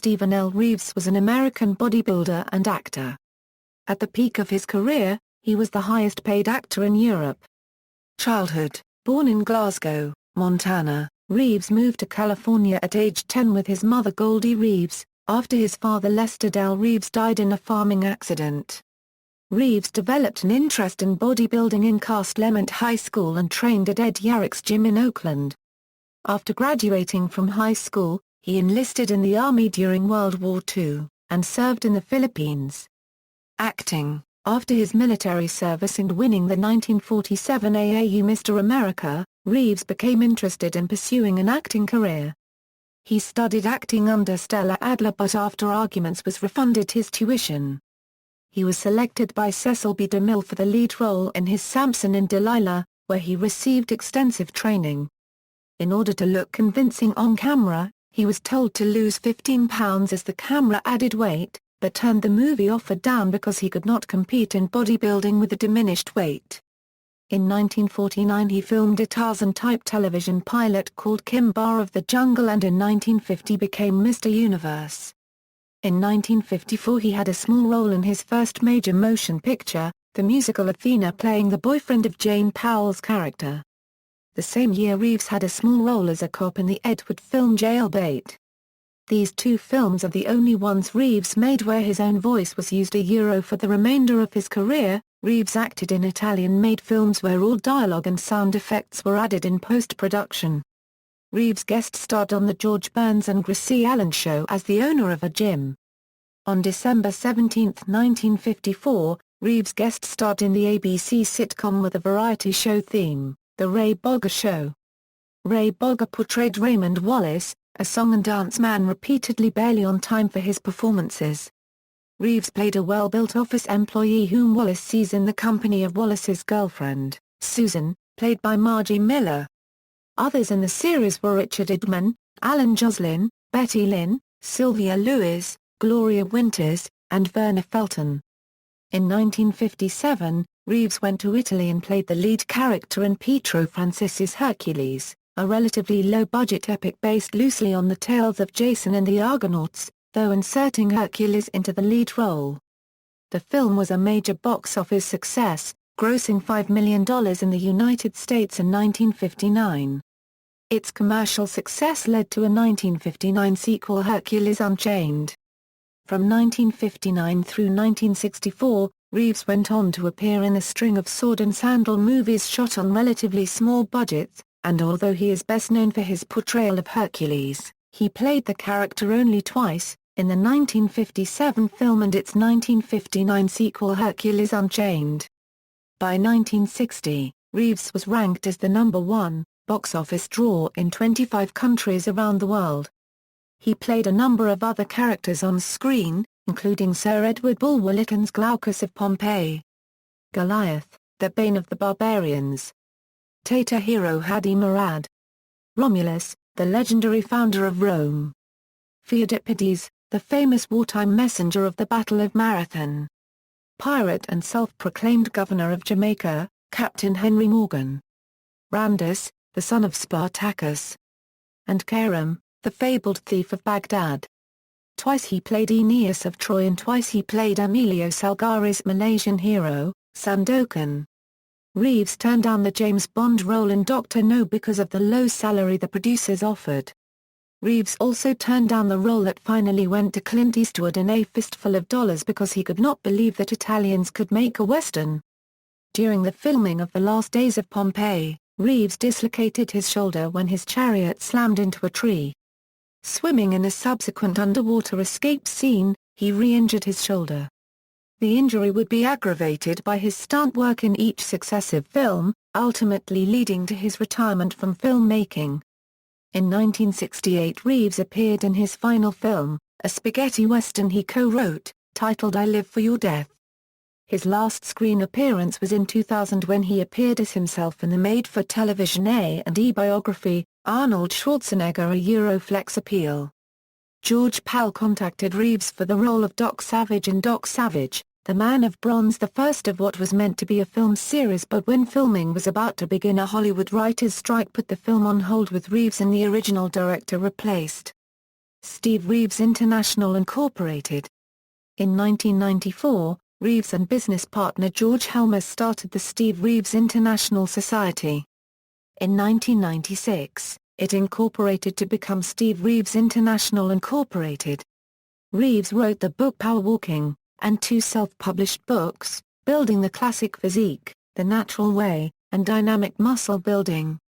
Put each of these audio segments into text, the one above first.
Stephen L. Reeves was an American bodybuilder and actor. At the peak of his career, he was the highest-paid actor in Europe. Childhood: born in Glasgow, Montana, Reeves moved to California at age 10 with his mother Goldie Reeves, after his father Lester Dell Reeves died in a farming accident. Reeves developed an interest in bodybuilding in Castlemont High School and trained at Ed Yarrick's gym in Oakland. After graduating from high school, he enlisted in the Army during World War II, and served in the Philippines. Acting: after his military service and winning the 1947 AAU Mr. America, Reeves became interested in pursuing an acting career. He studied acting under Stella Adler but after arguments was refunded his tuition. He was selected by Cecil B. DeMille for the lead role in his Samson and Delilah, where he received extensive training. In order to look convincing on camera, he was told to lose 15 pounds as the camera added weight, but turned the movie offer down because he could not compete in bodybuilding with a diminished weight. In 1949 he filmed a Tarzan-type television pilot called Kimba of the Jungle and in 1950 became Mr. Universe. In 1954 he had a small role in his first major motion picture, the musical Athena, playing the boyfriend of Jane Powell's character. The same year Reeves had a small role as a cop in the Ed Wood film Jailbait. These two films are the only ones Reeves made where his own voice was used. For the remainder of his career, Reeves acted in Italian-made films where all dialogue and sound effects were added in post-production. Reeves guest-starred on The George Burns and Gracie Allen Show as the owner of a gym. On December 17, 1954, Reeves guest-starred in the ABC sitcom with a variety show theme, The Ray Boger Show. Ray Boger portrayed Raymond Wallace, a song and dance man repeatedly barely on time for his performances. Reeves played a well-built office employee whom Wallace sees in the company of Wallace's girlfriend, Susan, played by Margie Miller. Others in the series were Richard Idman, Alan Joslin, Betty Lynn, Sylvia Lewis, Gloria Winters, and Verna Felton. In 1957, Reeves went to Italy and played the lead character in Pietro Francis's Hercules, a relatively low-budget epic based loosely on the tales of Jason and the Argonauts, though inserting Hercules into the lead role. The film was a major box office success, grossing $5 million in the United States in 1959. Its commercial success led to a 1959 sequel, Hercules Unchained. From 1959 through 1964, Reeves went on to appear in a string of sword and sandal movies shot on relatively small budgets, and although he is best known for his portrayal of Hercules, he played the character only twice, in the 1957 film and its 1959 sequel Hercules Unchained. By 1960, Reeves was ranked as the #1 box office draw in 25 countries around the world. He played a number of other characters on screen, including Sir Edward Bulwer Lytton's Glaucus of Pompeii, Goliath, the Bane of the Barbarians, Tatar hero Hadi Murad, Romulus, the legendary founder of Rome, Pheidippides, the famous wartime messenger of the Battle of Marathon, pirate and self-proclaimed governor of Jamaica, Captain Henry Morgan, Ramdas, the son of Spartacus, and Kairam, the fabled thief of Baghdad. Twice he played Aeneas of Troy and twice he played Emilio Salgari's Malaysian hero, Sandokan. Reeves turned down the James Bond role in Dr. No because of the low salary the producers offered. Reeves also turned down the role that finally went to Clint Eastwood in A Fistful of Dollars because he could not believe that Italians could make a Western. During the filming of The Last Days of Pompeii, Reeves dislocated his shoulder when his chariot slammed into a tree. Swimming in a subsequent underwater escape scene, he re-injured his shoulder. The injury would be aggravated by his stunt work in each successive film, ultimately leading to his retirement from filmmaking. In 1968 Reeves appeared in his final film, a spaghetti western he co-wrote, titled I Live for Your Death. His last screen appearance was in 2000 when he appeared as himself in the made-for-television A&E biography, Arnold Schwarzenegger: A Euroflex Appeal. George Pal contacted Reeves for the role of Doc Savage in Doc Savage, The Man of Bronze, the first of what was meant to be a film series, but when filming was about to begin a Hollywood writers' strike put the film on hold with Reeves and the original director replaced. Steve Reeves International Incorporated. In 1994, Reeves and business partner George Helmers started the Steve Reeves International Society. In 1996, it incorporated to become Steve Reeves International Incorporated. Reeves wrote the book Power Walking, and 2 self-published books, Building the Classic Physique, The Natural Way, and Dynamic Muscle Building.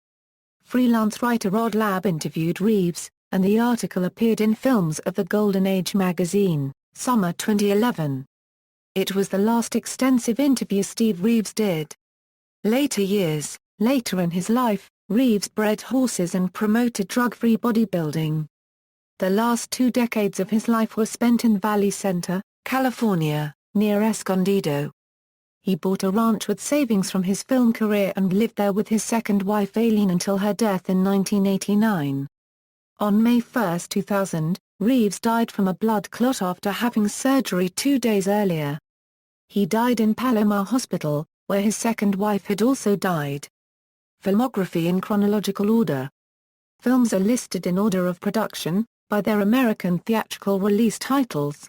Freelance writer Rod Labb interviewed Reeves, and the article appeared in Films of the Golden Age magazine, summer 2011. It was the last extensive interview Steve Reeves did. Later in his life, Reeves bred horses and promoted drug-free bodybuilding. The last 2 decades of his life were spent in Valley Center, California, near Escondido. He bought a ranch with savings from his film career and lived there with his second wife Aileen until her death in 1989. On May 1, 2000, Reeves died from a blood clot after having surgery 2 days earlier. He died in Palomar Hospital, where his second wife had also died. Filmography in chronological order. Films are listed in order of production, by their American theatrical release titles.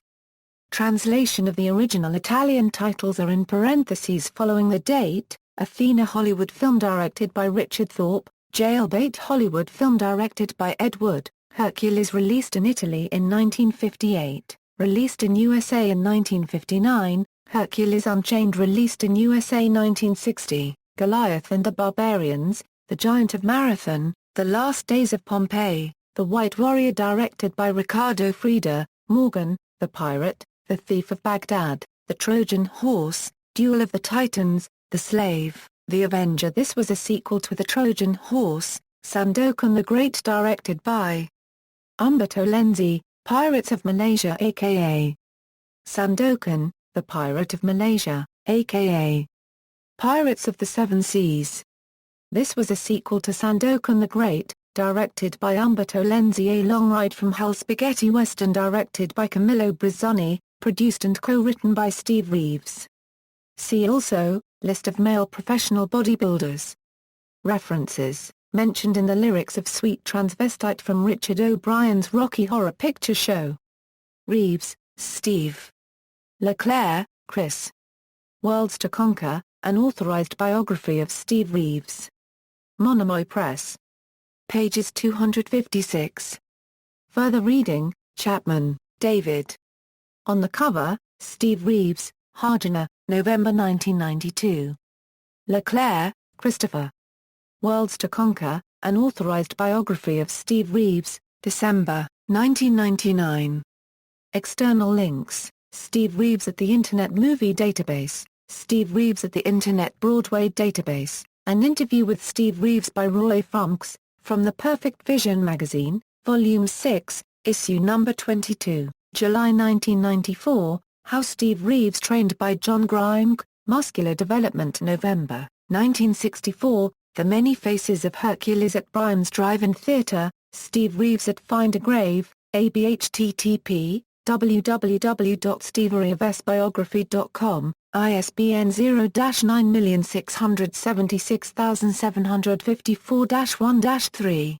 Translation of the original Italian titles are in parentheses following the date: Athena Hollywood film directed by Richard Thorpe, Jailbait Hollywood film directed by Ed Wood, Hercules released in Italy in 1958, released in USA in 1959, Hercules Unchained released in USA 1960, Goliath and the Barbarians, The Giant of Marathon, The Last Days of Pompeii, The White Warrior directed by Ricardo Freda, Morgan, The Pirate, The Thief of Baghdad, The Trojan Horse, Duel of the Titans, The Slave, The Avenger. This was a sequel to The Trojan Horse, Sandokan the Great directed by Umberto Lenzi, Pirates of Malaysia aka Sandokan, The Pirate of Malaysia, aka Pirates of the Seven Seas. This was a sequel to Sandokan the Great, directed by Umberto Lenzi. A Long Ride from Hell spaghetti western directed by Camillo Brizzoni, produced and co-written by Steve Reeves. See also, List of male professional bodybuilders. References, mentioned in the lyrics of Sweet Transvestite from Richard O'Brien's Rocky Horror Picture Show. Reeves, Steve. LeClaire, Chris. Worlds to Conquer, an authorized biography of Steve Reeves. Monomoy Press. Pages 256. Further reading, Chapman, David. On the cover, Steve Reeves, Harjana, November 1992. LeClaire, Christopher. Worlds to Conquer, an authorized biography of Steve Reeves, December, 1999. External links: Steve Reeves at the Internet Movie Database, Steve Reeves at the Internet Broadway Database, an interview with Steve Reeves by Roy Funks, from The Perfect Vision magazine, Volume 6, Issue Number 22, July 1994, How Steve Reeves Trained by John Grimes, Muscular Development November, 1964, The Many Faces of Hercules at Brian's Drive-In Theatre, Steve Reeves at Find a Grave, http, www.stevereevesbiography.com, ISBN 0-9676754-1-3.